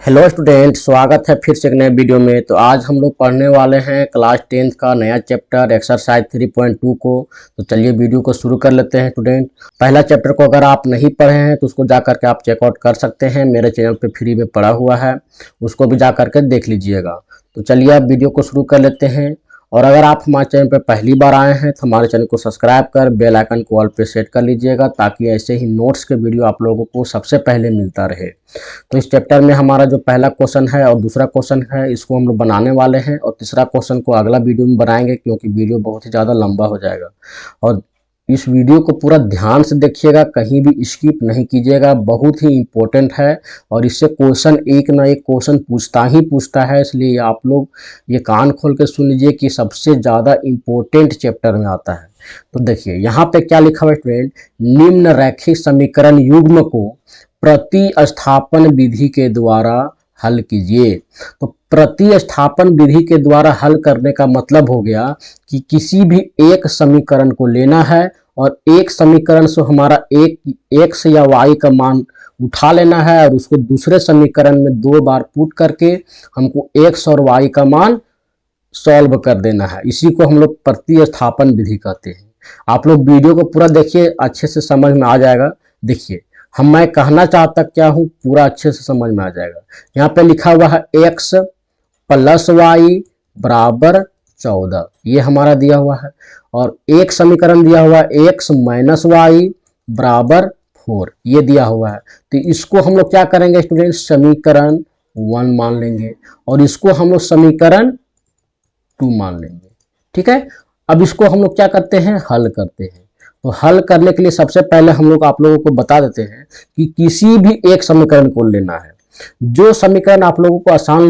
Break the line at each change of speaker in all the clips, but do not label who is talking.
Hello student, स्वागत है फिर से एक नए वीडियो में। तो आज हम लोग पढ़ने वाले हैं क्लास 10th का नया चैप्टर एक्सरसाइज 3.2 को। तो चलिए वीडियो को शुरू कर लेते हैं स्टूडेंट। पहला चैप्टर को अगर आप नहीं पढ़े हैं तो उसको जा करके आप चेकआउट कर सकते हैं, मेरे चैनल पे फ्री में पड़ा हुआ है, उसको भी जा करके देख लीजिएगा। तो चलिए आप वीडियो को शुरू कर लेते हैं। और अगर आप हमारे चैनल पर पहली बार आए हैं तो हमारे चैनल को सब्सक्राइब कर बेल आइकन को ऑल पे सेट कर लीजिएगा, ताकि ऐसे ही नोट्स के वीडियो आप लोगों को सबसे पहले मिलता रहे। तो इस चैप्टर में हमारा जो पहला क्वेश्चन है और दूसरा क्वेश्चन है, इसको हम लोग बनाने वाले हैं, और तीसरा क्वेश्चन को अगला वीडियो में बनाएंगे, क्योंकि वीडियो बहुत ही ज़्यादा लंबा हो जाएगा। और इस वीडियो को पूरा ध्यान से देखिएगा, कहीं भी स्किप नहीं कीजिएगा, बहुत ही इम्पोर्टेंट है। और इससे क्वेश्चन एक ना एक क्वेश्चन पूछता ही पूछता है, इसलिए आप लोग ये कान खोल के सुन लीजिए कि सबसे ज़्यादा इम्पोर्टेंट चैप्टर में आता है। तो देखिए यहाँ पे क्या लिखा हुआ है स्टूडेंट, निम्न रैखिक समीकरण युग्म को प्रतिस्थापन विधि के द्वारा हल कीजिए। तो प्रतिस्थापन विधि के द्वारा हल करने का मतलब हो गया कि किसी भी एक समीकरण को लेना है और एक समीकरण से हमारा एक एक्स या वाई का मान उठा लेना है, और उसको दूसरे समीकरण में 2 बार पुट करके हमको एक्स और वाई का मान सॉल्व कर देना है। इसी को हम लोग प्रतिस्थापन विधि कहते हैं। आप लोग वीडियो को पूरा देखिए, अच्छे से समझ में आ जाएगा। देखिए मैं कहना चाहता क्या हूँ, पूरा अच्छे से समझ में आ जाएगा। यहाँ पे लिखा हुआ है x प्लस वाई बराबर 14, ये हमारा दिया हुआ है। और एक समीकरण दिया हुआ है x माइनस वाई बराबर 4, ये दिया हुआ है। तो इसको हम लोग क्या करेंगे स्टूडेंट, समीकरण 1 मान लेंगे, और इसको हम लोग समीकरण 2 मान लेंगे। ठीक है, अब इसको हम लोग क्या करते हैं, हल करते हैं। तो हल करने के लिए सबसे पहले हम लोग आप लोगों को बता देते हैं कि किसी भी एक समीकरण को लेना है। जो समीकरण आप लोगों को आसान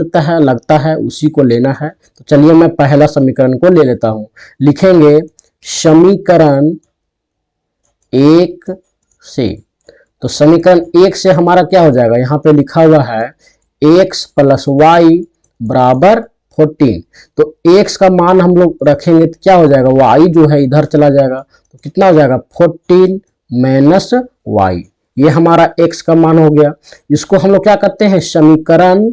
लगता है उसी को लेना है। तो चलिए मैं पहला समीकरण को ले लेता हूं। लिखेंगे समीकरण 1 से। तो समीकरण 1 से हमारा क्या हो जाएगा, यहाँ पे लिखा हुआ है x प्लस वाई बराबर 14। तो x का मान हम लोग रखेंगे तो क्या हो जाएगा, y जो है इधर चला जाएगा, तो कितना हो जाएगा 14 माइनस वाई, ये हमारा x का मान हो गया। इसको हम लोग क्या करते हैं, समीकरण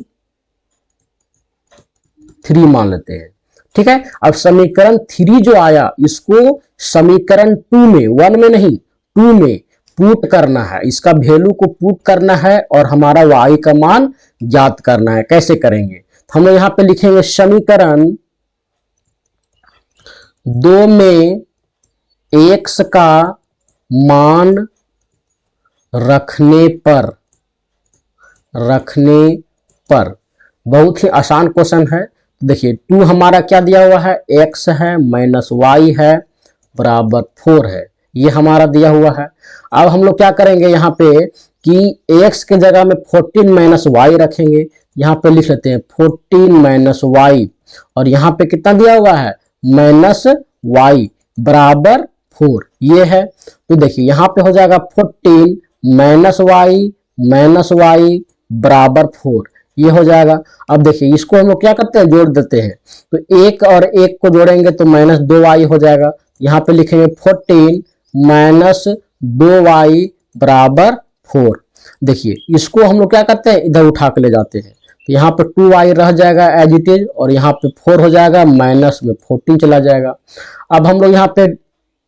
3 मान लेते हैं। ठीक है, अब समीकरण 3 जो आया इसको समीकरण 2 में, 1 में नहीं 2 में पुट करना है, इसका वैल्यू को पुट करना है और हमारा y का मान ज्ञात करना है। कैसे करेंगे, हम लोग यहाँ पे लिखेंगे समीकरण 2 में x का मान रखने पर बहुत ही आसान क्वेश्चन है। देखिए 2 हमारा क्या दिया हुआ है, x है माइनस वाई है बराबर 4 है, ये हमारा दिया हुआ है। अब हम लोग क्या करेंगे यहाँ पे कि x के जगह में 14 माइनस वाई रखेंगे। यहाँ पे लिख लेते हैं 14 माइनस वाई, और यहाँ पे कितना दिया हुआ है, माइनस वाई बराबर 4, ये है। तो देखिए यहाँ पे हो जाएगा 14 माइनस वाई बराबर 4, ये हो जाएगा। अब देखिए इसको हम लोग क्या करते हैं, जोड़ देते हैं। तो एक और एक को जोड़ेंगे तो माइनस 2y हो जाएगा। यहाँ पे लिखेंगे 14 माइनस 2y बराबर 4। देखिए इसको हम लोग क्या करते हैं, इधर उठा के ले जाते हैं, तो यहाँ पे 2y रह जाएगा एज इट इज, और यहाँ पे 4 हो जाएगा, माइनस में 14 चला जाएगा। अब हम लोग यहाँ पे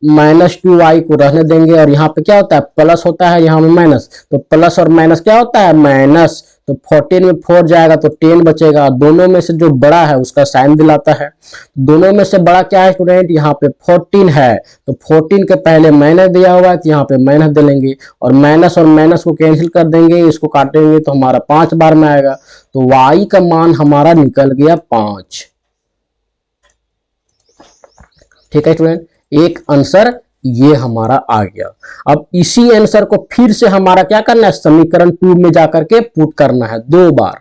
माइनस 2y को रहने देंगे, और यहाँ पे क्या होता है, प्लस होता है, यहाँ में माइनस, तो प्लस और माइनस क्या होता है, माइनस। तो 14 में 4 जाएगा तो 10 बचेगा। दोनों में से जो बड़ा है उसका साइन दिलाता है। दोनों में से बड़ा क्या है स्टूडेंट, यहाँ पे 14 है, तो 14 के पहले माइनस दिया हुआ है तो यहाँ पे माइनस दे लेंगे, और माइनस को कैंसिल कर देंगे, इसको काटेंगे तो हमारा 5 बार में आएगा। तो y का मान हमारा निकल गया 5। ठीक है स्टूडेंट, एक आंसर ये हमारा आ गया। अब इसी आंसर को फिर से हमारा क्या करना है, समीकरण 2 में जाकर के पुट करना है 2 बार।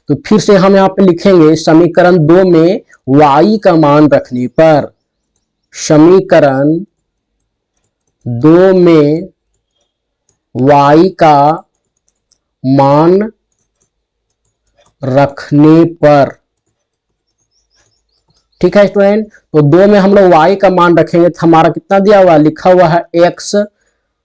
तो फिर से हम यहाँ पे लिखेंगे समीकरण 2 में y का मान रखने पर, समीकरण 2 में y का मान रखने पर। ठीक है स्टूडेंट, तो 2 में हम लोग y का मान रखेंगे तो हमारा कितना दिया हुआ है, लिखा हुआ है x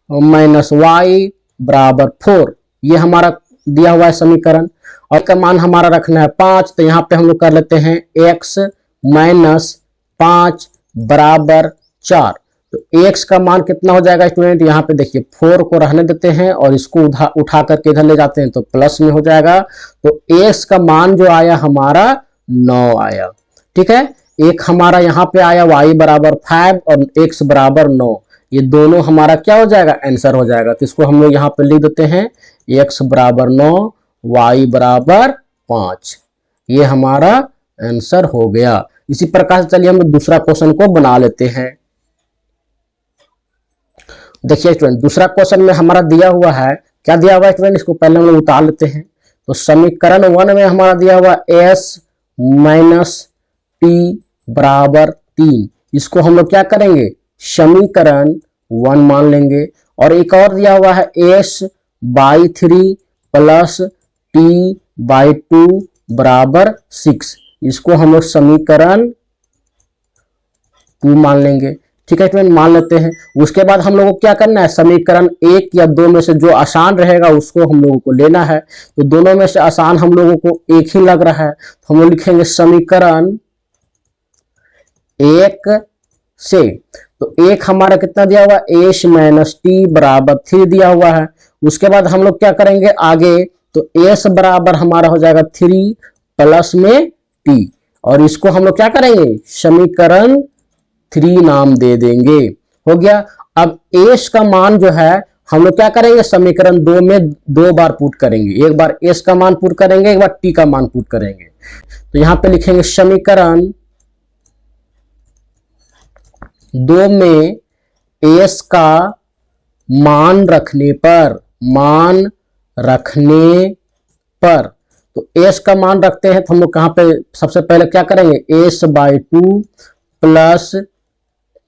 माइनस वाई बराबर 4, ये हमारा दिया हुआ है समीकरण। और का मान हमारा रखना है 5, तो यहाँ पे हम लोग कर लेते हैं x माइनस 5 बराबर 4। तो x का मान कितना हो जाएगा स्टूडेंट, यहाँ पे देखिए 4 को रहने देते हैं और इसको उठा करके इधर ले जाते हैं तो प्लस में हो जाएगा। तो x का मान जो आया हमारा 9 आया। ठीक है, एक हमारा यहाँ पे आया y बराबर 5 और x बराबर 9, ये दोनों हमारा क्या हो जाएगा, आंसर हो जाएगा। तो इसको हम लोग यहाँ पे लिख देते हैं x बराबर 9 y बराबर 5, ये हमारा आंसर हो गया। इसी प्रकार से चलिए हम दूसरा क्वेश्चन को बना लेते हैं। देखिए स्टूडेंट, दूसरा क्वेश्चन में हमारा दिया हुआ है, क्या दिया हुआ है स्टूडेंट, इसको पहले हम लोग उतार लेते हैं। तो समीकरण 1 में हमारा दिया हुआ s माइनस टी बराबर 3, इसको हम लोग क्या करेंगे, समीकरण 1 मान लेंगे। और एक और दिया हुआ है s/3 प्लस t/2 बराबर 6, इसको हम लोग समीकरण 2 मान लेंगे। ठीक है स्टूडेंट, मान लेते हैं। उसके बाद हम लोगों को क्या करना है, समीकरण 1 या 2 में से जो आसान रहेगा उसको हम लोगों को लेना है। तो दोनों में से आसान हम लोगों को एक ही लग रहा है, तो हम लोग लिखेंगे समीकरण 1 से। तो 1 हमारा कितना दिया हुआ है, s माइनस टी बराबर 3 दिया हुआ है। उसके बाद हम लोग क्या करेंगे आगे, तो s बराबर हमारा हो जाएगा 3 प्लस में t, और इसको हम लोग क्या करेंगे, समीकरण 3 नाम दे देंगे। हो गया। अब s का मान जो है हम लोग क्या करेंगे, समीकरण 2 में 2 बार पुट करेंगे, एक बार s का मान पुट करेंगे, एक बार t का मान पुट करेंगे। तो यहां पे लिखेंगे समीकरण 2 में s का मान रखने पर, तो s का मान रखते हैं तो हम लोग कहां पे सबसे पहले क्या करेंगे, s/2 प्लस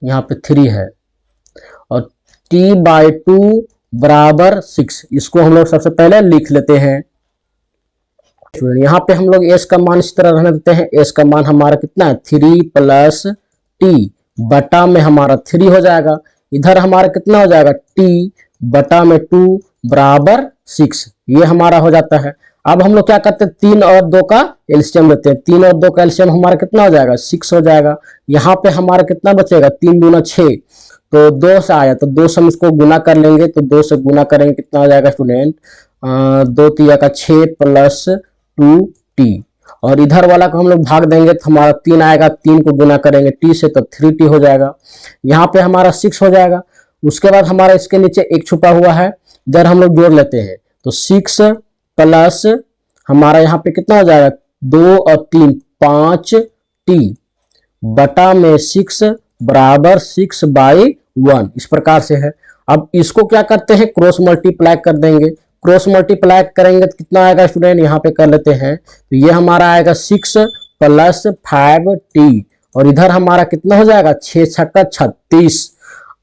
यहाँ पे 3 है और t/2 बराबर 6, इसको हम लोग सबसे पहले लिख लेते हैं। यहाँ पे हम लोग s का मान इस तरह रहने देते हैं, s का मान हमारा कितना है 3 प्लस t बटा में हमारा 3 हो जाएगा, इधर हमारा कितना हो जाएगा t बटा में 2 बराबर 6, ये हमारा हो जाता है। अब हम लोग क्या करते हैं, 3 और 2 का एलसीएम लेते हैं, 3 और 2 का एलसीएम हमारा कितना हो जाएगा, 6 हो जाएगा। यहाँ पे हमारा कितना बचेगा, 3 दूना 6, तो 2 से आया, तो 2 से हम इसको गुना कर लेंगे, तो 2 से गुना करेंगे कितना हो जाएगा स्टूडेंट, 2 तिया का 6 प्लस 2t, और इधर वाला को हम लोग भाग देंगे तो हमारा 3 आएगा, 3 को गुना करेंगे t से तो 3t हो जाएगा। यहाँ पे हमारा 6 हो जाएगा। उसके बाद हमारा इसके नीचे एक छुपा हुआ है, इधर हम लोग जोड़ लेते हैं, तो 6 प्लस हमारा यहाँ पे कितना हो जाएगा, 2 और 3 5t बटा में 6 बराबर 6/1, इस प्रकार से है। अब इसको क्या करते हैं, क्रॉस मल्टीप्लाई कर देंगे, क्रॉस मल्टीप्लाई करेंगे तो कितना आएगा स्टूडेंट, यहाँ पे कर लेते हैं, तो ये हमारा आएगा 6 प्लस 5t, और इधर हमारा कितना हो जाएगा 6 छक्का 36।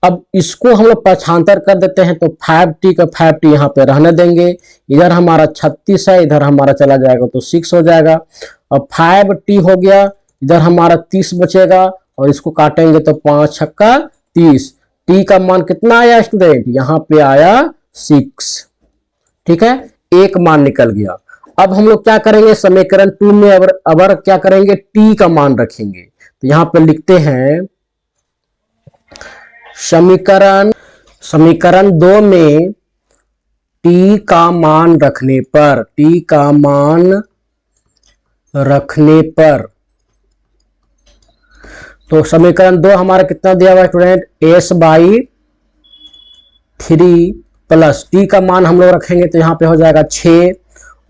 अब इसको हम लोग पक्षांतर कर देते हैं, तो 5t का 5t यहाँ पे रहने देंगे, इधर हमारा 36 है, इधर हमारा चला जाएगा तो 6 हो जाएगा। अब 5t हो गया, इधर हमारा 30 बचेगा, और इसको काटेंगे तो 5 छक्का 30, t का मान कितना आया स्टूडेंट, यहाँ पे आया 6। ठीक है, एक मान निकल गया। अब हम लोग क्या करेंगे, समीकरण 2 में अब क्या करेंगे, t का मान रखेंगे, तो यहाँ पे लिखते हैं समीकरण 2 में t का मान रखने पर, तो समीकरण 2 हमारा कितना दिया हुआ है स्टूडेंट, s/3 प्लस t का मान हम लोग रखेंगे तो यहाँ पे हो जाएगा 6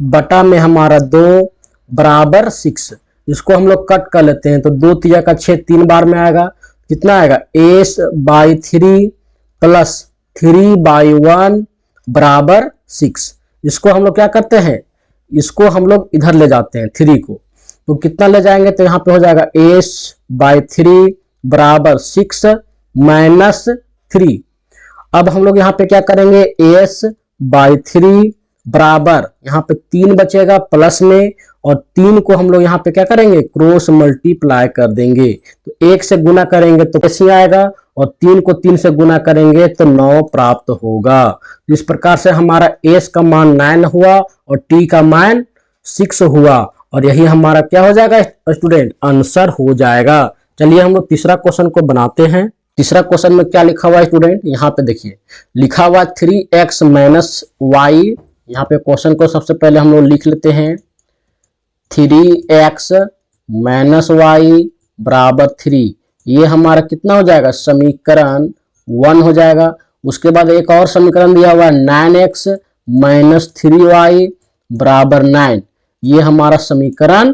बटा में हमारा 2 बराबर 6, इसको हम लोग कट कर लेते हैं, तो 2 तिया का 6 3 बार में आएगा, कितना आएगा s/3 प्लस 3/1 बराबर 6। इसको हम लोग क्या करते हैं, इसको हम लोग इधर ले जाते हैं 3 को, तो कितना ले जाएंगे, तो यहाँ पे हो जाएगा s/3 बराबर 6 माइनस 3। अब हम लोग यहाँ पे क्या करेंगे, s/3 बराबर यहाँ पे 3 बचेगा प्लस में, और 3 को हम लोग यहाँ पे क्या करेंगे, क्रॉस मल्टीप्लाई कर देंगे, तो 1 से गुना करेंगे तो कैसे आएगा, और 3 को 3 से गुना करेंगे तो 9 प्राप्त होगा। इस प्रकार से हमारा s का मान 9 हुआ और t का मान 6 हुआ और यही हमारा क्या हो जाएगा स्टूडेंट, आंसर हो जाएगा। चलिए हम लोग तीसरा क्वेश्चन को बनाते हैं। तीसरा क्वेश्चन में क्या लिखा हुआ है स्टूडेंट, यहाँ पे देखिए लिखा हुआ 3x माइनस वाई। यहाँ पे क्वेश्चन को सबसे पहले हम लोग लिख लेते हैं 3x माइनस वाई बराबर 3। ये हमारा कितना हो जाएगा, समीकरण 1 हो जाएगा। उसके बाद एक और समीकरण दिया हुआ है 9x माइनस 3y बराबर 9। ये हमारा समीकरण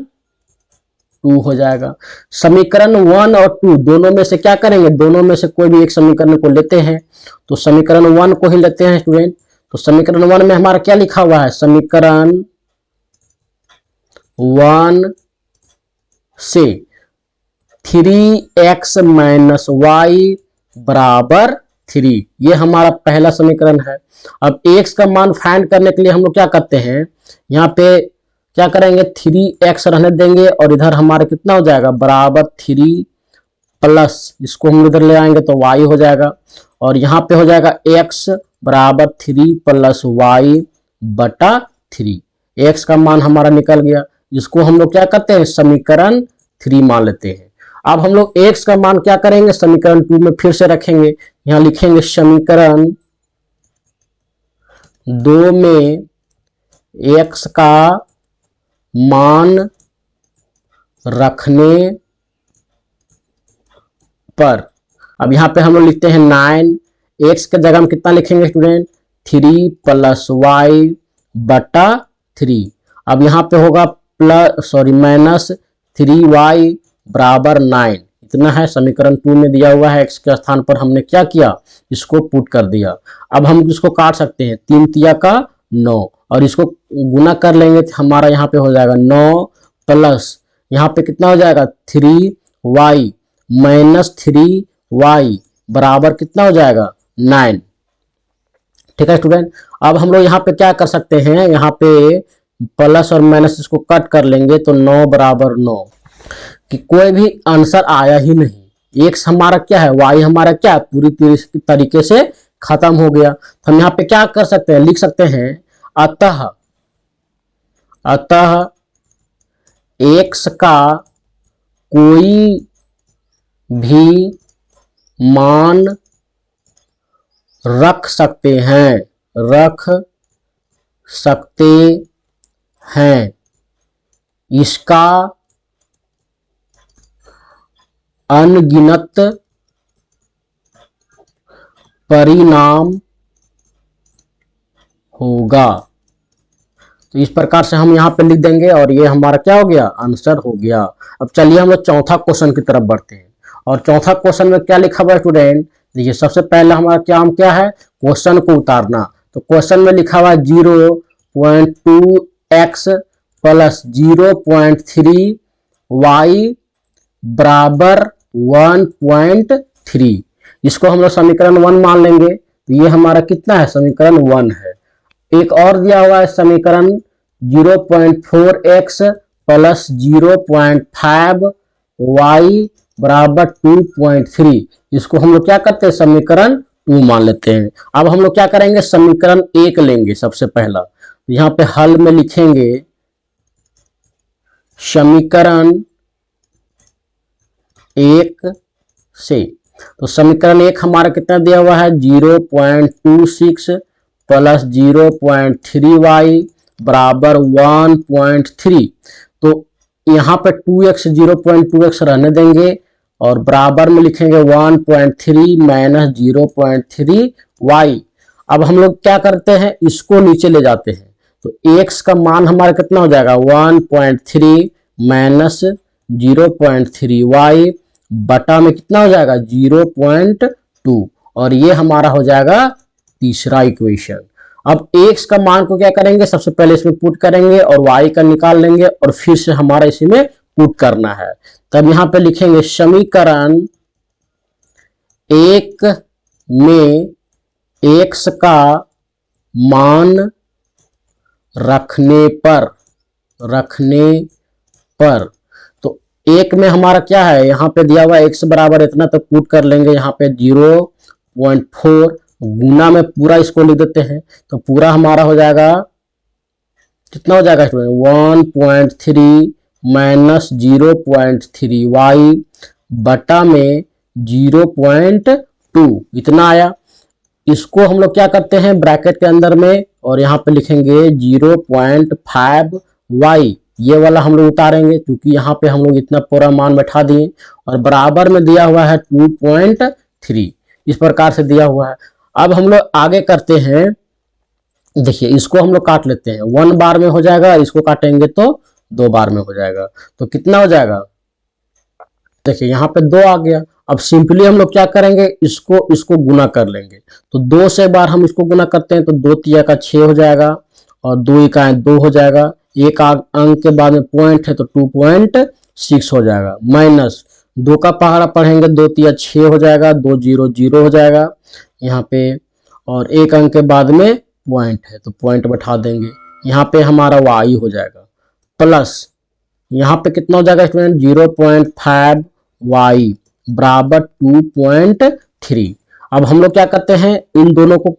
2 हो जाएगा। समीकरण 1 और 2 दोनों में से क्या करेंगे, दोनों में से कोई भी एक समीकरण को लेते हैं। तो समीकरण 1 को ही लेते हैं स्टूडेंट। तो समीकरण 1 में हमारा क्या लिखा हुआ है, समीकरण 1 से 3x माइनस वाई बराबर 3, ये हमारा पहला समीकरण है। अब x का मान फाइंड करने के लिए हम लोग क्या करते हैं, यहाँ पे क्या करेंगे 3x रहने देंगे और इधर हमारा कितना हो जाएगा बराबर 3 प्लस, इसको हम इधर ले आएंगे तो y हो जाएगा और यहाँ पे हो जाएगा x बराबर 3 प्लस वाई बटा 3। x का मान हमारा निकल गया, इसको हम लोग क्या करते हैं समीकरण 3 मान लेते हैं। अब हम लोग x का मान क्या करेंगे, समीकरण 2 में फिर से रखेंगे। यहाँ लिखेंगे समीकरण 2 में x का मान रखने पर, अब यहाँ पे हम लोग लिखते हैं 9, x के जगह हम कितना लिखेंगे स्टूडेंट 3 प्लस वाई बटा 3। अब यहाँ पे होगा माइनस 3y बराबर 9, इतना है समीकरण 2 में दिया हुआ है। x के स्थान पर हमने क्या किया, इसको पुट कर दिया। अब हम इसको काट सकते हैं, 3 तिया का 9 और इसको गुना कर लेंगे तो हमारा यहाँ पे हो जाएगा 9 प्लस यहाँ पे कितना हो जाएगा 3y माइनस 3y बराबर कितना हो जाएगा 9। ठीक है स्टूडेंट। अब हम लोग यहाँ पे क्या कर सकते हैं, यहाँ पे प्लस और माइनस इसको कट कर लेंगे तो 9 बराबर 9, कि कोई भी आंसर आया ही नहीं। x हमारा क्या है, y हमारा क्या पूरी तरीके से खत्म हो गया। तो हम यहाँ पे क्या कर सकते हैं, लिख सकते हैं अतः x का कोई भी मान रख सकते हैं, इसका अनगिनत परिणाम होगा। तो इस प्रकार से हम यहाँ पे लिख देंगे और ये हमारा क्या हो गया, आंसर हो गया। अब चलिए हम लोग चौथा क्वेश्चन की तरफ बढ़ते हैं। और चौथा क्वेश्चन में क्या लिखा हुआ है स्टूडेंट, देखिए सबसे पहले हमारा काम क्या है, क्वेश्चन को उतारना। तो क्वेश्चन में लिखा हुआ है 0.2x प्लस 0.3y बराबर 1.3। इसको हम लोग समीकरण 1 मान लेंगे। तो ये हमारा कितना है, समीकरण 1 है। एक और दिया हुआ है समीकरण 0.4x प्लस 0.5y बराबर 2.3। इसको हम लोग क्या करते हैं, समीकरण 2 मान लेते हैं। अब हम लोग क्या करेंगे, समीकरण 1 लेंगे सबसे पहला। यहाँ पे हल में लिखेंगे समीकरण 1 से। तो समीकरण 1 हमारा कितना दिया हुआ है 0.26 प्लस 0.3y बराबर 1.3। तो यहाँ पे 2x 0.2x रहने देंगे और बराबर में लिखेंगे 1.3 माइनस 0.3y। अब हम लोग क्या करते हैं, इसको नीचे ले जाते हैं। तो x का मान हमारा कितना हो जाएगा 1.3 माइनस 0.3y बटा में कितना हो जाएगा 0.2 और ये हमारा हो जाएगा तीसरा इक्वेशन। अब x का मान को क्या करेंगे, सबसे पहले इसमें पुट करेंगे और y का निकाल लेंगे और फिर से हमारा इसी में पुट करना है। तब यहाँ पे लिखेंगे समीकरण 1 में x का मान रखने पर तो 1 में हमारा क्या है, यहाँ पे दिया हुआ x बराबर इतना, तो पुट कर लेंगे यहाँ पे 0.4 गुना में पूरा इसको लिख देते हैं। तो पूरा हमारा हो जाएगा कितना हो जाएगा स्टूडेंट 1.3 माइनस 0.3 वाई बटा में 0.2 इतना आया। इसको हम लोग क्या करते हैं ब्रैकेट के अंदर में और यहाँ पे लिखेंगे 0.5 वाई, ये वाला हम लोग उतारेंगे क्योंकि यहाँ पे हम लोग इतना पूरा मान बैठा दिए और बराबर में दिया हुआ है 2.3, इस प्रकार से दिया हुआ है। अब हम लोग आगे करते हैं, देखिए इसको हम लोग काट लेते हैं, 1 बार में हो जाएगा, इसको काटेंगे तो 2 बार में हो जाएगा, तो कितना हो जाएगा, देखिए यहाँ पे 2 आ गया। अब सिंपली हम लोग क्या करेंगे, इसको गुना कर लेंगे, तो 2 से बार हम इसको गुना करते हैं तो 2 तिया का 6 हो जाएगा और 2 इकाएं 2 हो जाएगा, एक अंक के बाद में पॉइंट है तो 2.6 हो जाएगा, माइनस 2 का पहाड़ा पढ़ेंगे 2 तिया 6 हो जाएगा, 2 0 0 हो जाएगा यहाँ पे, और एक अंक के बाद में पॉइंट है तो पॉइंट बैठा देंगे, यहाँ पे हमारा वाई हो जाएगा, प्लस यहाँ पे कितना हो जाएगा स्टूडेंट 0.5 वाई बराबर 2.3। अब हम लोग क्या करते हैं, इन दोनों को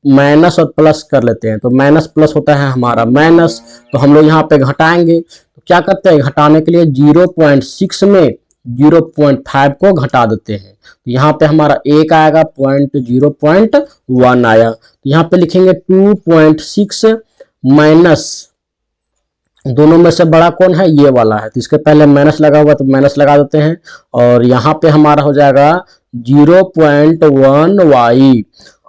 माइनस और प्लस कर लेते हैं, तो माइनस प्लस होता है हमारा माइनस, तो हम लोग यहाँ पे घटाएंगे, तो क्या करते हैं घटाने के लिए 0.6 में 0.5 को घटा देते हैं, तो यहाँ पे हमारा एक आएगा 0.1 आया, तो यहाँ पे लिखेंगे 2.6 माइनस, दोनों में से बड़ा कौन है, ये वाला है, तो इसके पहले माइनस लगा हुआ तो माइनस लगा देते हैं, और यहाँ पे हमारा हो जाएगा 0.1 वाई,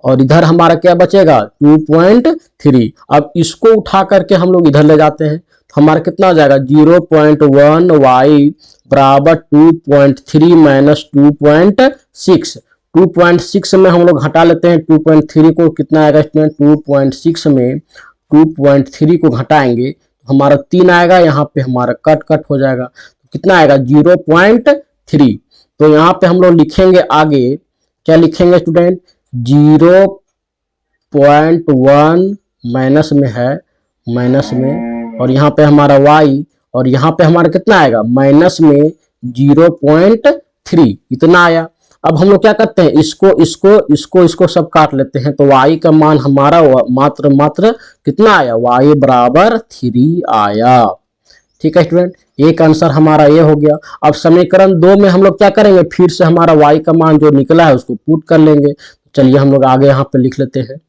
और इधर हमारा क्या बचेगा 2.3। अब इसको उठा करके हम लोग इधर ले जाते हैं तो हमारा कितना हो जाएगा 0.1 वाई बराबर 2.3 माइनस 2.6। 2.6 में हम लोग घटा लेते हैं 2.3 को, कितना आएगा स्टूडेंट 2.6 में 2.3 को घटाएंगे तो हमारा 3 आएगा, यहाँ पे हमारा कट हो जाएगा, तो कितना आएगा 0.3। तो यहाँ पे हम लोग लिखेंगे आगे, क्या लिखेंगे स्टूडेंट 0.1 माइनस में है, माइनस में, और यहाँ पे हमारा y, और यहाँ पे हमारा कितना आएगा माइनस में 0.3 इतना आया। अब हम लोग क्या करते हैं, इसको सब काट लेते हैं, तो y का मान हमारा मात्र कितना आया, y बराबर 3 आया। ठीक है स्टूडेंट, एक आंसर हमारा ये हो गया। अब समीकरण 2 में हम लोग क्या करेंगे, फिर से हमारा y का मान जो निकला है उसको पुट कर लेंगे। चलिए हम लोग आगे यहाँ पे लिख लेते हैं,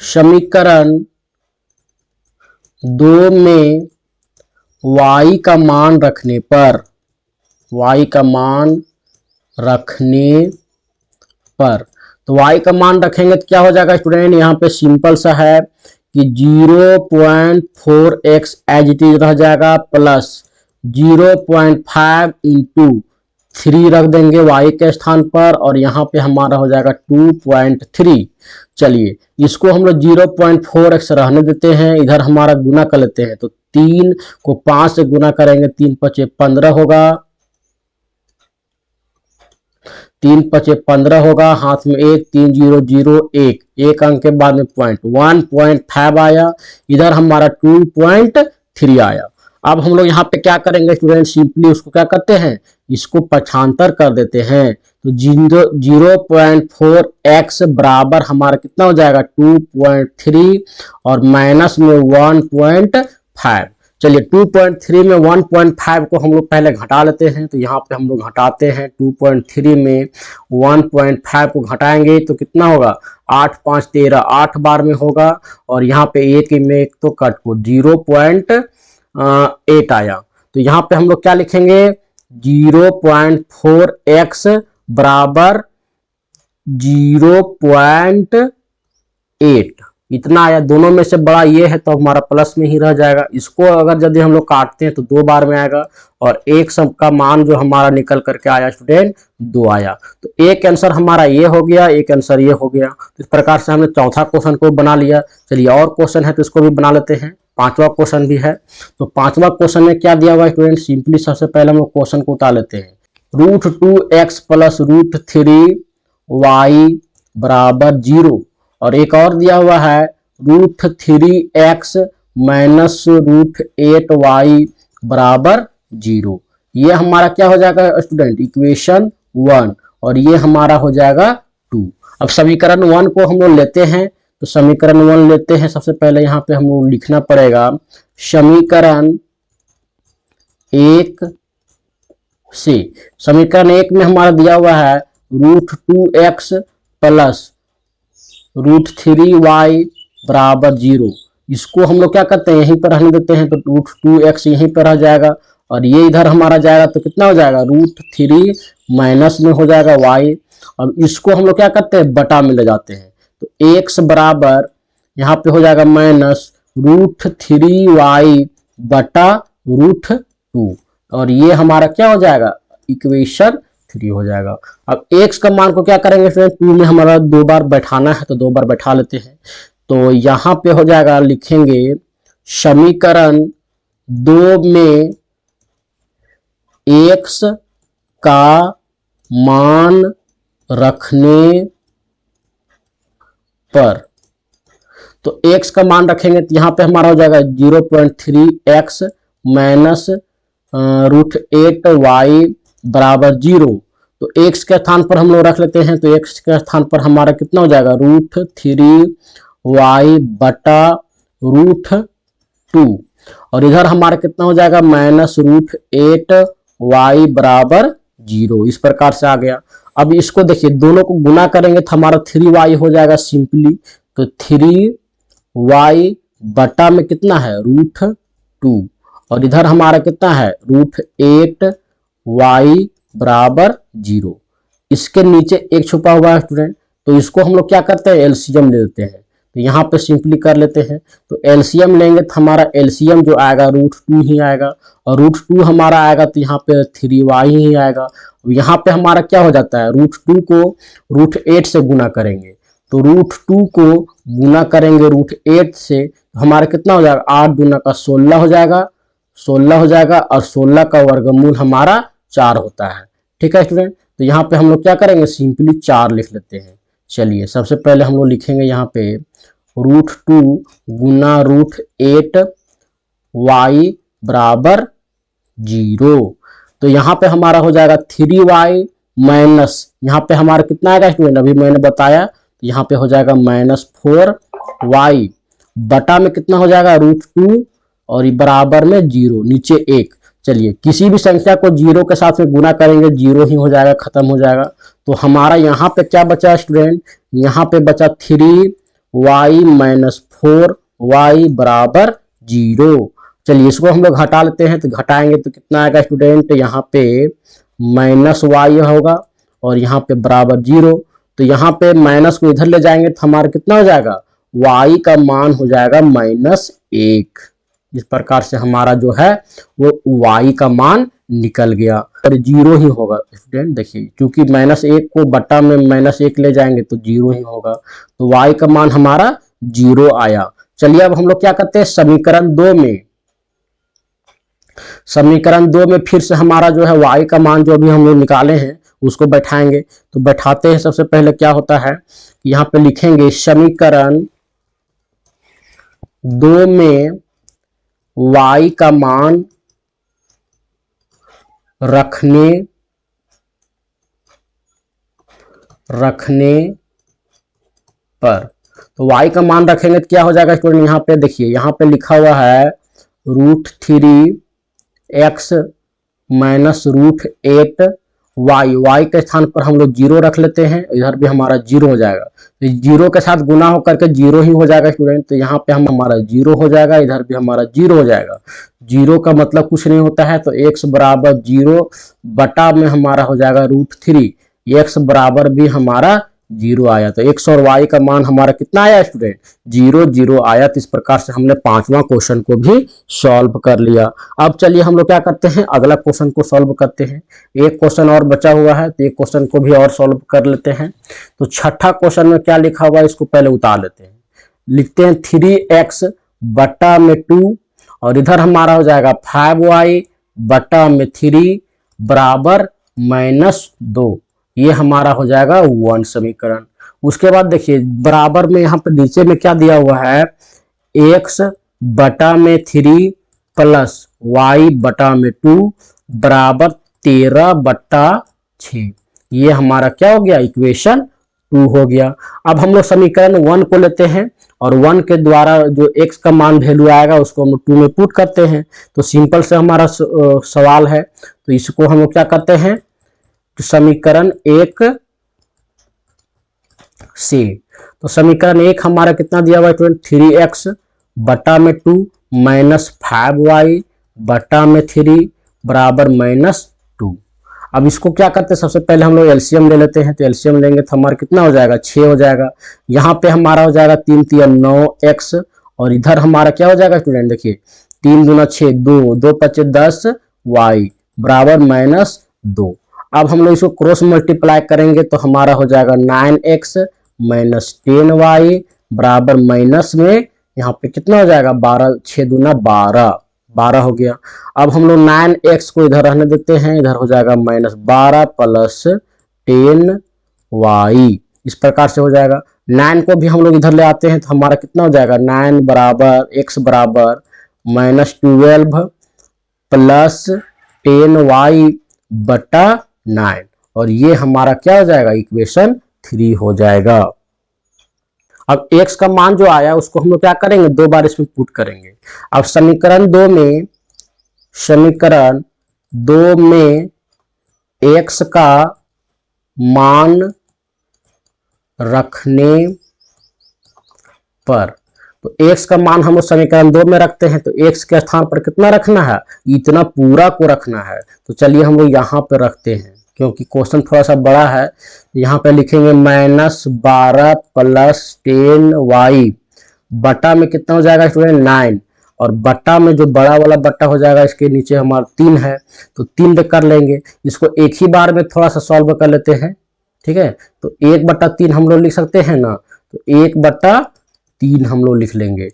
समीकरण 2 में y का मान रखने पर, तो y का मान रखेंगे तो क्या हो जाएगा स्टूडेंट, यहाँ पे सिंपल सा है कि 0.4x एज इट इज रह जाएगा, प्लस 0.5 इंटू 3 रख देंगे y के स्थान पर, और यहाँ पे हमारा हो जाएगा 2.3। चलिए इसको हम लोग 0.4x रहने देते हैं, इधर हमारा गुना कर लेते हैं, तो 3 को 5 से गुना करेंगे, 3 पचे 15 होगा, 3 पचे 15 होगा, हाथ में 1, 3 0 0 1, एक अंक के बाद में पॉइंट 1.5 आया, इधर हमारा 2.3 आया। अब हम लोग यहाँ पे क्या करेंगे स्टूडेंट, सिंपली उसको क्या करते हैं, इसको पक्षांतर कर देते हैं, तो 0.4x बराबर हमारा कितना हो जाएगा 2.3 और माइनस में 1.5। चलिए 2.3 में 1.5 को हम लोग पहले घटा लेते हैं, तो यहाँ पे हम लोग घटाते हैं, 2.3 में 1.5 को घटाएंगे तो कितना होगा 8 5 13, 8 बार में होगा, और यहाँ पे एक में एक तो कट को 0.8 आया, तो यहाँ पे हम लोग क्या लिखेंगे 0.4x बराबर 0.8 इतना आया, दोनों में से बड़ा ये है तो हमारा प्लस में ही रह जाएगा। इसको अगर यदि हम लोग काटते हैं तो 2 बार में आएगा, और एक सब का मान जो हमारा निकल करके आया स्टूडेंट 2 आया, तो एक आंसर हमारा ये हो गया, एक आंसर ये हो गया। तो इस प्रकार से हमने चौथा क्वेश्चन को बना लिया। चलिए और क्वेश्चन है तो इसको भी बना लेते हैं, 5वां क्वेश्चन भी है। तो 5वां क्वेश्चन में क्या दिया हुआ है स्टूडेंट, सिंपली सबसे पहले हम लोग क्वेश्चन को उतार लेते हैं, √2x प्लस √3y बराबर 0, और एक और दिया हुआ है √3x माइनस √8y बराबर 0। ये हमारा क्या हो जाएगा स्टूडेंट, इक्वेशन 1, और ये हमारा हो जाएगा 2। अब समीकरण 1 को हम लोग लेते हैं, तो समीकरण 1 लेते हैं। सबसे पहले यहाँ पे हम लोग लिखना पड़ेगा समीकरण 1 से, समीकरण 1 में हमारा दिया हुआ है √2x प्लस √3y बराबर 0। इसको हम लोग क्या करते हैं, यहीं पर रहने देते हैं, तो √2x यहीं पर रह जाएगा और ये इधर हमारा जाएगा तो कितना हो जाएगा √3 माइनस में हो जाएगा y। अब इसको हम लोग क्या करते हैं, बटा में ले जाते हैं, तो x बराबर यहाँ पे हो जाएगा माइनस √3y बटा √2 और ये हमारा क्या हो जाएगा इक्वेशन 3 हो जाएगा। अब x का मान को क्या करेंगे फ्रेंड, 2 में हमारा 2 बार बैठाना है तो 2 बार बैठा लेते हैं। तो यहाँ पे हो जाएगा, लिखेंगे समीकरण 2 में x का मान रखने पर, तो x का मान रखेंगे तो यहाँ पे हमारा हो जाएगा 0.3x माइनस √8y बराबर 0। तो x के स्थान पर हम लोग रख लेते हैं, तो x के स्थान पर हमारा कितना हो जाएगा √3y बटा √2 और इधर हमारा कितना हो जाएगा माइनस √8y बराबर 0। इस प्रकार से आ गया। अब इसको देखिए, दोनों को गुना करेंगे तो हमारा 3y हो जाएगा सिंपली, तो 3y बटा में कितना है √2 और इधर हमारा कितना है √8y बराबर 0। इसके नीचे एक छुपा हुआ है स्टूडेंट, तो इसको हम लोग क्या करते हैं एलसीएम ले लेते हैं, तो यहाँ पे सिंपली कर लेते हैं। तो एलसीएम लेंगे तो हमारा एलसीएम जो आएगा √2 ही आएगा और √2 हमारा आएगा तो यहाँ पे 3y ही आएगा। यहाँ पे हमारा क्या हो जाता है, √2 को √8 से गुना करेंगे, तो √2 को गुना करेंगे √8 से, हमारा कितना हो जाएगा 8 दूना का 16 हो जाएगा, 16 हो जाएगा और 16 का वर्गमूल हमारा 4 होता है। ठीक है स्टूडेंट, तो यहाँ पे हम लोग क्या करेंगे सिंपली 4 लिख लेते हैं। चलिए सबसे पहले हम लोग लिखेंगे यहाँ पे √2 गुना √8y बराबर 0। तो यहाँ पे हमारा हो जाएगा 3y माइनस, यहाँ पे हमारा कितना आएगा स्टूडेंट, अभी मैंने बताया, तो यहाँ पे हो जाएगा -4y बटा में कितना हो जाएगा √2 और बराबर में 0, नीचे 1। चलिए किसी भी संख्या को 0 के साथ में गुना करेंगे 0 ही हो जाएगा, खत्म हो जाएगा। तो हमारा यहाँ पे क्या बचा स्टूडेंट, यहाँ पे बचा 3y माइनस 4y बराबर 0। चलिए इसको हम लोग घटा लेते हैं, तो घटाएंगे तो कितना आएगा स्टूडेंट, यहाँ पे -y होगा और यहाँ पे बराबर 0। तो यहाँ पे माइनस को इधर ले जाएंगे तो हमारा कितना हो जाएगा, y का मान हो जाएगा -1। इस प्रकार से हमारा जो है वो y का मान निकल गया और 0 ही होगा स्टूडेंट। देखिए क्योंकि -1 को बटा में -1 ले जाएंगे तो 0 ही होगा, तो y का मान हमारा 0 आया। चलिए अब हम लोग क्या करते हैं, समीकरण 2 में, समीकरण 2 में फिर से हमारा जो है y का मान जो अभी हम लोग निकाले हैं उसको बैठाएंगे। तो बैठाते हैं, सबसे पहले क्या होता है, यहाँ पे लिखेंगे समीकरण 2 में y का मान रखने पर, तो y का मान रखेंगे तो क्या हो जाएगा स्टूडेंट, यहाँ पे देखिए, यहाँ पे लिखा हुआ है √3x माइनस √8y, y के स्थान पर हम लोग 0 रख लेते हैं, इधर भी हमारा 0 हो जाएगा, तो 0 के साथ गुना होकर के 0 ही हो जाएगा स्टूडेंट। तो यहाँ पे हमारा 0 हो जाएगा, इधर भी हमारा 0 हो जाएगा। 0 का मतलब कुछ नहीं होता है, तो x बराबर 0 बटा में हमारा हो जाएगा √3, x बराबर भी हमारा 0 आया। तो x और y का मान हमारा कितना आया स्टूडेंट, 0 0 आया। तो इस प्रकार से हमने 5वां क्वेश्चन को भी सॉल्व कर लिया। अब चलिए हम लोग क्या करते हैं, अगला क्वेश्चन को सॉल्व करते हैं। एक क्वेश्चन और बचा हुआ है, तो एक क्वेश्चन को भी और सॉल्व कर लेते हैं। तो छठा क्वेश्चन में क्या लिखा हुआ है, इसको पहले उतार लेते हैं। लिखते हैं 3x बटा में 2 और इधर हमारा हो जाएगा 5y बटा में 3 बराबर -2। ये हमारा हो जाएगा 1 समीकरण। उसके बाद देखिए बराबर में यहाँ पे नीचे में क्या दिया हुआ है, x बटा में 3 प्लस y बटा में 2 बराबर 13/6। ये हमारा क्या हो गया, इक्वेशन 2 हो गया। अब हम लोग समीकरण 1 को लेते हैं और 1 के द्वारा जो x का मान वैल्यू आएगा उसको हम 2 में पुट करते हैं। तो सिंपल से हमारा सवाल है, तो इसको हम लोग क्या करते हैं, तो समीकरण 1 से, तो समीकरण 1 हमारा कितना दिया हुआ है, 3x बटा में 2 माइनस 5y बटा में 3 बराबर -2। अब इसको क्या करते हैं, सबसे पहले हम लोग एलसीएम ले लेते हैं। तो एलसीएम लेंगे तो हमारा कितना हो जाएगा, 6 हो जाएगा। यहाँ पे हमारा हो जाएगा 3 तिया 9x और इधर हमारा क्या हो जाएगा स्टूडेंट, देखिए 3 दूना 6, 2 2 पचे 10 y बराबर -2। अब हम लोग इसको क्रॉस मल्टीप्लाई करेंगे तो हमारा हो जाएगा 9x माइनस 10y बराबर माइनस में यहाँ पे कितना हो जाएगा 12, 6 दूना 12, 12 हो गया। अब हम लोग 9x को इधर रहने देते हैं, इधर हो जाएगा -12 प्लस 10y, इस प्रकार से हो जाएगा। 9 को भी हम लोग इधर ले आते हैं तो हमारा कितना हो जाएगा, 9 बराबर x बराबर -12 प्लस 10y बटा 9 और ये हमारा क्या हो जाएगा, इक्वेशन 3 हो जाएगा। अब x का मान जो आया उसको हम लोग क्या करेंगे, 2 बार इसमें पुट करेंगे। अब समीकरण 2 में x का मान रखने पर, तो x का मान हम लोग समीकरण 2 में रखते हैं तो x के स्थान पर कितना रखना है, इतना पूरा को रखना है। तो चलिए हम लोग यहाँ पे रखते हैं, क्योंकि क्वेश्चन थोड़ा सा बड़ा है। यहाँ पे लिखेंगे -12 प्लस 10y बटा में कितना हो जाएगा स्टूडेंट, 9 और बटा में जो बड़ा वाला बटा हो जाएगा इसके नीचे हमारा 3 है तो 3 कर लेंगे। इसको एक ही बार में थोड़ा सा सॉल्व कर लेते हैं, ठीक है। तो 1/3 हम लोग लिख सकते हैं ना, तो 1/3 हम लोग लिख लेंगे,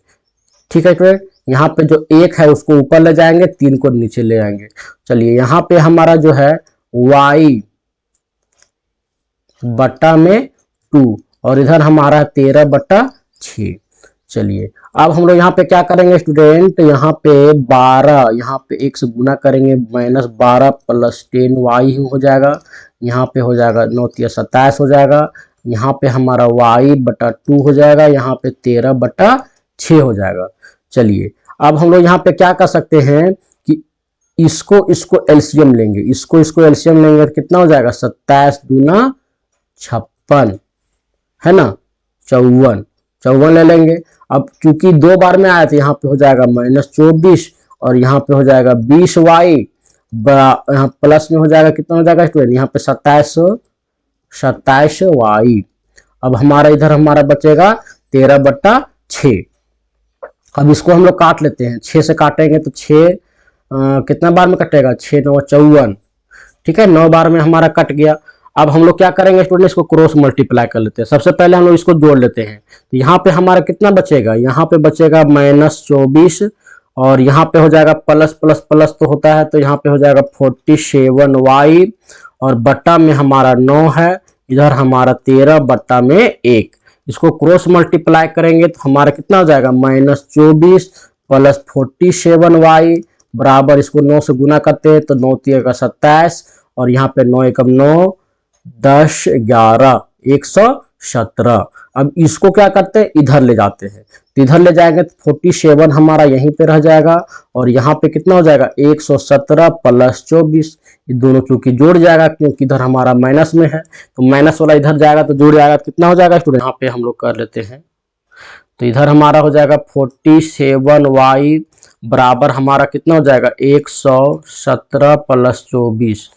ठीक है स्टूडेंट। यहाँ पे जो 1 है उसको ऊपर ले जाएंगे, 3 को नीचे ले आएंगे। चलिए यहाँ पे हमारा जो है y बटा में 2 और इधर हमारा 13/6। चलिए अब हम लोग यहाँ पे क्या करेंगे स्टूडेंट, यहाँ पे 12, यहाँ पे 1 से गुना करेंगे, -12 प्लस 10y हो जाएगा। यहाँ पे हो जाएगा 9 तिया 27 हो जाएगा। यहाँ पे हमारा y बटा 2 हो जाएगा, यहाँ पे 13/6 हो जाएगा। चलिए अब हम लोग यहाँ पे क्या कर सकते हैं कि इसको एलसीएम लेंगे, इसको एलसीएम लेंगे तो कितना हो जाएगा, 27 दूना 56 है ना, 54 ले लेंगे। अब क्योंकि 2 बार में आया तो यहाँ पे हो जाएगा -24 और यहाँ पे हो जाएगा 20y, यहाँ प्लस में हो जाएगा कितना हो जाएगा स्टूडेंट, यहाँ पे 27y। अब हमारा इधर हमारा बचेगा 13/6। अब इसको हम लोग काट लेते हैं, 6 से काटेंगे तो 6 कितना बार में कटेगा, 6 9 54, ठीक है, 9 बार में हमारा कट गया। अब हम लोग क्या करेंगे स्टूडेंट, इसको क्रॉस मल्टीप्लाई कर लेते हैं। सबसे पहले हम लोग इसको जोड़ लेते हैं, तो यहाँ पे हमारा कितना बचेगा, यहाँ पे बचेगा -24 और यहाँ पे हो जाएगा प्लस प्लस प्लस तो होता है, तो यहाँ पे हो जाएगा 47y और बट्टा में हमारा 9 है, इधर हमारा 13/1। इसको क्रॉस मल्टीप्लाई करेंगे तो हमारा कितना हो जाएगा, -24 प्लस 47y बराबर, इसको 9 से गुना करते हैं तो 9 तिया 27 और यहाँ पे 9 एकम 9 10 11 117। अब इसको क्या करते हैं, इधर ले जाते हैं, तो इधर ले जाएंगे तो 47 हमारा यहीं पे रह जाएगा और यहाँ पे कितना हो जाएगा 117 प्लस 24, ये दोनों क्योंकि जोड़ जाएगा, क्योंकि इधर हमारा माइनस में है तो माइनस वाला इधर जाएगा तो जुड़ जाएगा, तो कितना हो जाएगा स्टूडेंट, यहाँ पे हम लोग कर लेते हैं। तो इधर हमारा हो जाएगा 47y बराबर हमारा कितना हो जाएगा 117 प्लस 24,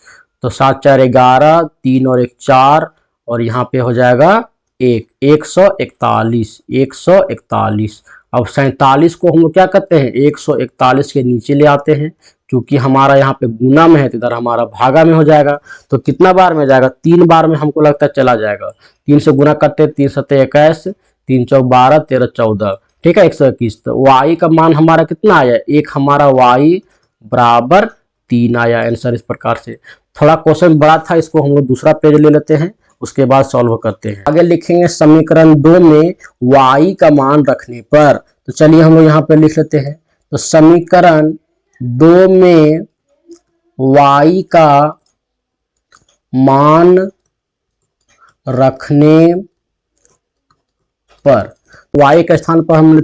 तो 7 4 11, 3 और 1 4 और यहाँ पे हो जाएगा 141। अब 47 को हम लोग क्या करते हैं, 141 के नीचे ले आते हैं, क्योंकि हमारा यहाँ पे गुना में है तो इधर हमारा भागा में हो जाएगा। तो कितना बार में जाएगा, 3 बार में हमको लगता है चला जाएगा। 3 से गुना करते हैं, 3 7 21, 3 चौक 12, 13 14, ठीक है 121। तो y का मान हमारा कितना आया, एक हमारा y बराबर 3 आया आंसर। इस प्रकार से थोड़ा क्वेश्चन बड़ा था, इसको हम लोग दूसरा पेज ले लेते हैं, उसके बाद सॉल्व करते हैं। आगे लिखेंगे समीकरण 2 में y का मान रखने पर, तो चलिए हम लोग यहाँ पे लिख लेते हैं। तो समीकरण 2 में y का मान रखने पर y के स्थान पर हमने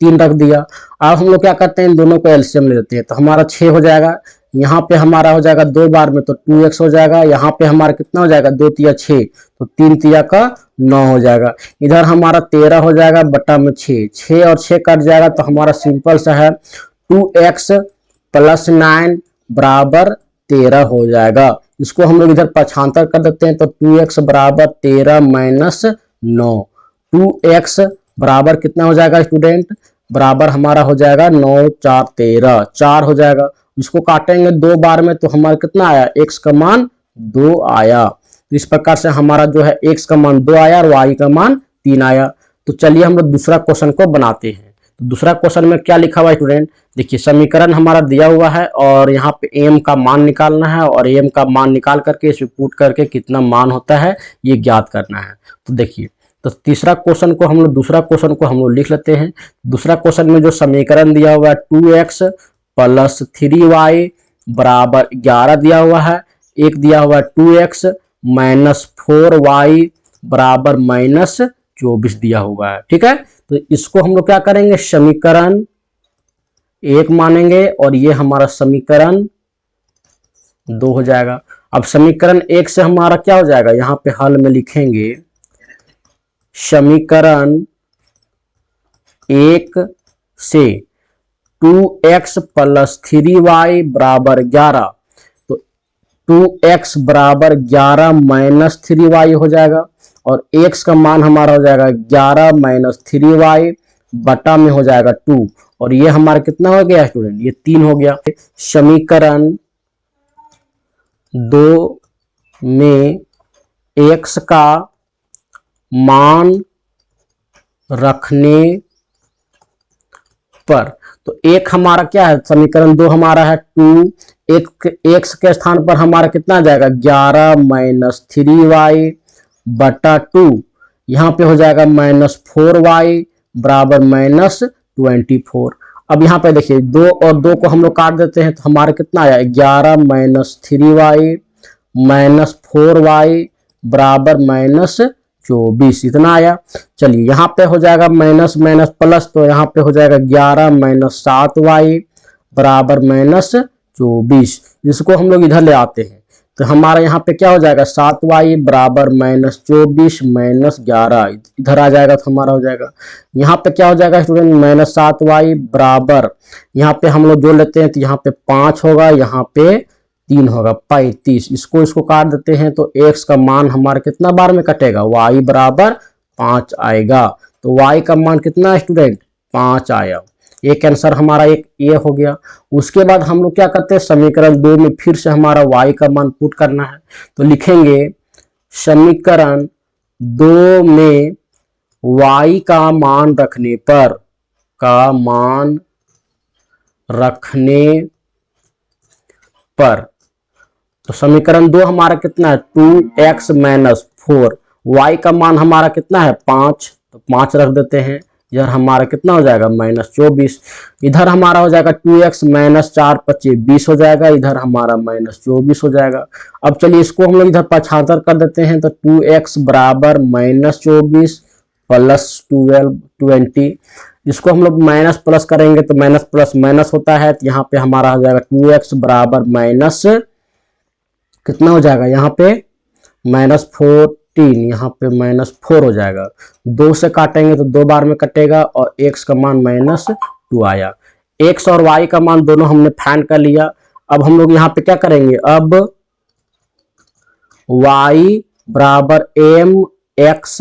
3 रख दिया। अब हम लोग क्या करते हैं, इन दोनों को एलसीएम ले लेते हैं, तो हमारा 6 हो जाएगा। यहाँ पे हमारा हो जाएगा 2 बार में तो 2x हो जाएगा। यहाँ पे हमारा कितना हो जाएगा, 2 तिया 6 तो 3 तिया का 9 हो जाएगा। इधर हमारा 13 हो जाएगा बटा में 6 और 6 कट जाएगा, तो हमारा सिंपल सा है 2x + 9 बराबर 13 हो जाएगा। इसको हम लोग इधर पक्षांतर कर देते हैं, तो 2x बराबर 13 माइनस 9। 2x बराबर कितना हो जाएगा स्टूडेंट, बराबर हमारा हो जाएगा 9 4 13, 4 हो जाएगा। इसको काटेंगे 2 बार में तो हमारा कितना आया, x का मान 2 आया। तो इस प्रकार से हमारा जो है x का मान 2 आया और y का मान 3 आया। तो चलिए हम लोग दूसरा क्वेश्चन को बनाते हैं। तो दूसरा क्वेश्चन में क्या लिखा हुआ है स्टूडेंट, देखिए समीकरण हमारा दिया हुआ है और यहाँ पे m का मान निकालना है और m का मान निकाल करके इसे पुट करके कितना मान होता है ये ज्ञात करना है। तो देखिए, तो तीसरा क्वेश्चन को हम लोग, दूसरा क्वेश्चन को हम लोग लिख लेते हैं। दूसरा क्वेश्चन में जो समीकरण दिया हुआ है 2x + 3y बराबर 11 दिया हुआ है। एक दिया हुआ है 2x - 4y बराबर -24 दिया हुआ है। ठीक है, तो इसको हम लोग क्या करेंगे, समीकरण 1 मानेंगे और ये हमारा समीकरण 2 हो जाएगा। अब समीकरण 1 से हमारा क्या हो जाएगा, यहाँ पे हल में लिखेंगे समीकरण 1 से 2x + 3y बराबर 11, तो 2x बराबर 11 - 3y हो जाएगा और x का मान हमारा हो जाएगा 11 - 3y बटा में हो जाएगा 2 और ये हमारा कितना हो गया स्टूडेंट, ये 3 हो गया। समीकरण 2 में x का मान रखने पर, तो एक हमारा क्या है, समीकरण 2 हमारा है 2, x के स्थान पर हमारा कितना आ जाएगा 11 - 3y बटा 2, यहाँ पे हो जाएगा -4y बराबर -24। अब यहाँ पे देखिए 2 और 2 को हम लोग काट देते हैं तो हमारा कितना आया 11 - 3y -4y बराबर -24, इतना आया। चलिए यहाँ पे हो जाएगा माइनस माइनस प्लस, तो यहाँ पे हो जाएगा 11 - 7y बराबर -24। इसको हम लोग इधर ले आते हैं तो हमारा यहाँ पे क्या हो जाएगा 7y बराबर -24 - 11, इधर आ जाएगा तो हमारा हो जाएगा यहाँ पे क्या हो जाएगा स्टूडेंट -7y बराबर, यहाँ पे हम लोग जोड़ लेते हैं तो यहाँ पे 5 होगा, यहाँ पे 3 होगा 35। इसको काट देते हैं तो x का मान हमारा कितना बार में कटेगा, y बराबर 5 आएगा। तो y का मान कितना स्टूडेंट 5 आया। एक आंसर हमारा एक ये हो गया। उसके बाद हम लोग क्या करते हैं, समीकरण 2 में फिर से हमारा y का मान पुट करना है, तो लिखेंगे समीकरण 2 में y का मान रखने पर, का मान रखने पर, तो समीकरण 2 हमारा कितना है 2x - 4, y का मान हमारा कितना है 5, तो 5 रख देते हैं। इधर हमारा कितना हो जाएगा -24, इधर हमारा हो जाएगा 2x - 4 = 20 हो जाएगा, इधर हमारा -24 हो जाएगा। अब चलिए इसको हम लोग इधर पक्षांतर कर देते हैं, तो 2x बराबर -24 + 12 20, इसको हम लोग माइनस प्लस करेंगे तो माइनस प्लस माइनस होता है, तो यहाँ पे हमारा हो जाएगा 2x बराबर माइनस कितना हो जाएगा, यहाँ पे -14, यहाँ पे -4 हो जाएगा। 2 से काटेंगे तो 2 बार में कटेगा और x का मान -2 आया। x और y का मान दोनों हमने फाइंड कर लिया। अब हम लोग यहाँ पे क्या करेंगे, अब y बराबर mx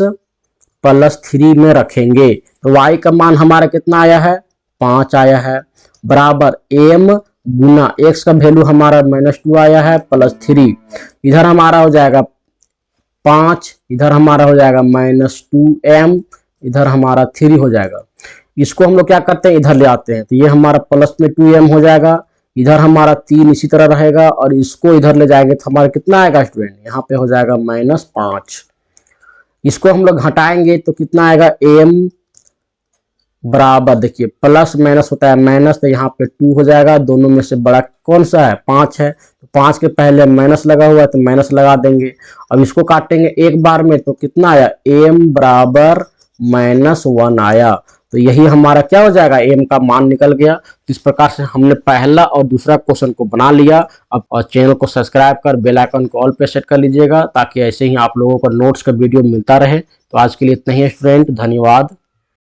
+ 3 में रखेंगे, तो y का मान हमारा कितना आया है 5 आया है, बराबर m गुना x का वैल्यू हमारा -2 आया है +3, इधर हमारा हो जाएगा 5, इधर हमारा हो जाएगा -2m, इधर हमारा 3 हो जाएगा। इसको हम लोग क्या करते हैं इधर ले आते हैं, तो ये हमारा प्लस में 2m हो जाएगा, इधर हमारा 3 इसी तरह रहेगा और इसको इधर ले जाएंगे तो हमारा कितना आएगा स्टूडेंट, यहाँ पे हो जाएगा -5। इसको हम लोग घटाएंगे तो कितना आएगा m बराबर, देखिए प्लस माइनस होता है माइनस, तो यहाँ पे 2 हो जाएगा। दोनों में से बड़ा कौन सा है? 5 है, तो 5 के पहले माइनस लगा हुआ है तो माइनस लगा देंगे। अब इसको काटेंगे एक बार में तो कितना आया? m बराबर -1 आया। तो यही हमारा क्या हो जाएगा? m का मान निकल गया। तो इस प्रकार से हमने पहला और दूसरा क्वेश्चन को बना लिया। अब और चैनल को सब्सक्राइब कर बेल आइकन को ऑल पे सेट कर लीजिएगा, ताकि ऐसे ही आप लोगों को नोट्स का वीडियो मिलता रहे। तो आज के लिए इतना ही स्टूडेंट, धन्यवाद।